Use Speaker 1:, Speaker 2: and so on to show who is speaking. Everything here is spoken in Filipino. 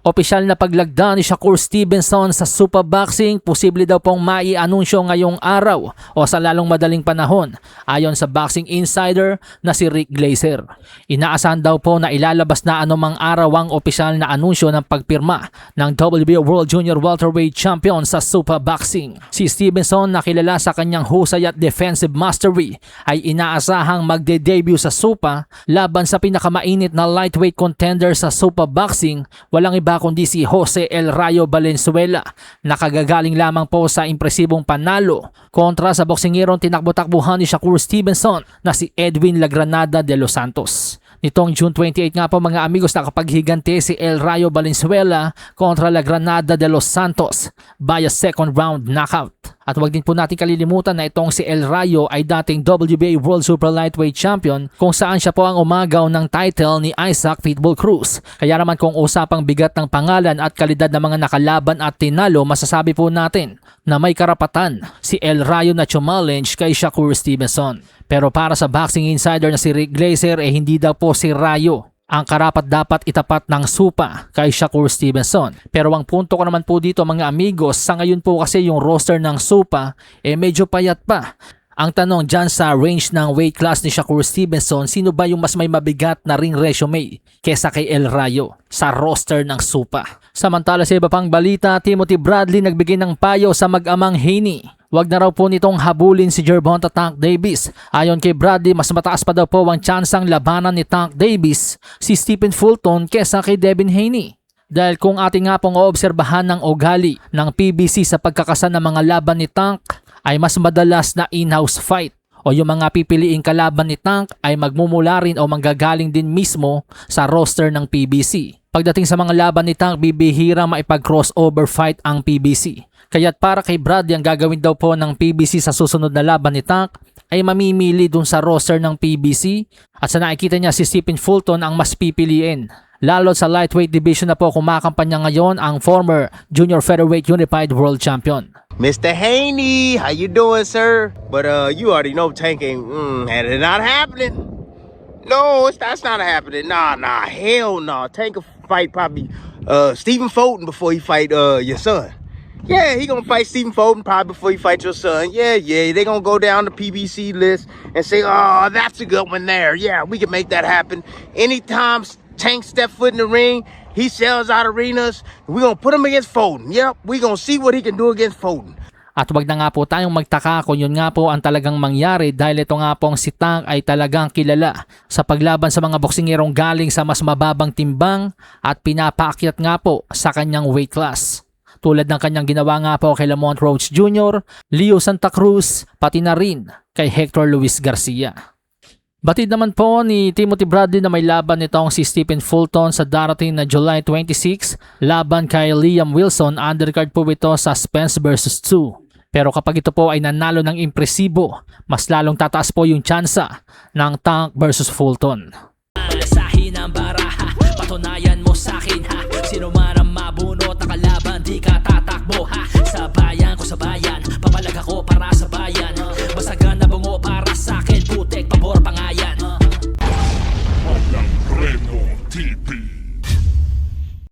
Speaker 1: Opisyal na paglagda ni Shakur Stevenson sa Super Boxing, posible daw pong mai-anunsyo ngayong araw o sa lalong madaling panahon ayon sa Boxing Insider na si Rick Glazer. Inaasahan daw po na ilalabas na anumang araw ang opisyal na anunsyo ng pagpirma ng WBO World Junior Welterweight Champion sa Super Boxing. Si Stevenson na kilala sa kanyang husay at defensive mastery ay inaasahang magde-debut sa Super laban sa pinakamainit na lightweight contender sa Super Boxing, walang iba kundi si Jose El Rayo Valenzuela, nakagagaling lamang po sa impresibong panalo kontra sa boksingirong tinakbo-takbuhan ni Shakur Stevenson na si Edwin Lagranada de los Santos. Nitong June 28 nga po mga amigos, nakapaghigante si El Rayo Valenzuela kontra Lagranada de los Santos via second round knockout. At huwag din po natin kalilimutan na itong si El Rayo ay dating WBA World Super Lightweight Champion kung saan siya po ang umagaw ng title ni Isaac Pitbull Cruz. Kaya naman kung usapang bigat ng pangalan at kalidad ng mga nakalaban at tinalo, masasabi po natin na may karapatan si El Rayo na challenge kay Shakur Stevenson. Pero para sa Boxing Insider na si Rick Glazer, hindi daw po si Rayo ang karapat-dapat itapat ng Supa kay Shakur Stevenson. Pero ang punto ko naman po dito mga amigos, sa ngayon po kasi yung roster ng Supa medyo payat pa. Ang tanong dyan sa range ng weight class ni Shakur Stevenson, sino ba yung mas may mabigat na ring resume kesa kay El Rayo sa roster ng Supa? Samantala sa iba pang balita, Timothy Bradley nagbigay ng payo sa mag-amang Haney. Wag na raw po nitong habulin si Gervonta Tank Davis. Ayon kay Bradley, mas mataas pa daw po ang tsansang labanan ni Tank Davis si Stephen Fulton kesa kay Devin Haney. Dahil kung ating nga pong oobserbahan ng ugali ng PBC sa pagkakasan ng mga laban ni Tank, ay mas madalas na in-house fight o yung mga pipiliing kalaban ni Tank ay magmumula rin o manggagaling din mismo sa roster ng PBC. Pagdating sa mga laban ni Tank, bibihira maipag-crossover fight ang PBC. Kaya't para kay Bradley, ang gagawin daw po ng PBC sa susunod na laban ni Tank ay mamimili dun sa roster ng PBC at sa nakikita niya si Stephen Fulton ang mas pipiliin. Lalo sa lightweight division na po kumakampanya ngayon ang former Junior Featherweight Unified World Champion.
Speaker 2: Mr. Haney, how you doing, sir? But you already know Tank ain't, and it's not happening. No, that's not happening. Nah, hell no. Tank will fight probably Stephen Fulton before he fight your son. Yeah, he gonna fight Stephen Fulton probably before he fight your son. Yeah, they gonna go down the PBC list and say, oh, that's a good one there. Yeah, we can make that happen. Anytime Tank step foot in the ring, he sells out arenas. We gonna put him against Fulton. Yep, we gonna see what he can do against Fulton.
Speaker 1: At wag na nga po tayong magtaka kung yun nga po ang talagang mangyari dahil ito nga pong si Tank ay talagang kilala sa paglaban sa mga boksingirong galing sa mas mababang timbang at pinapaakyat nga po sa kanyang weight class. Tulad ng kanyang ginawa nga po kay Lamont Roach Jr., Leo Santa Cruz, pati na rin kay Hector Luis Garcia. Batid naman po ni Timothy Bradley na may laban nitong si Stephen Fulton sa darating na July 26 laban kay Liam Wilson. Undercard po ito sa Spence vs 2. Pero kapag ito po ay nanalo ng impresibo, mas lalong tataas po yung tsansa ng Tank vs Fulton.
Speaker 3: Sahin ang baraha, patunayan mo sa akin ha. Sino man ang mabunot na kalaban, di ka tatakbo ha.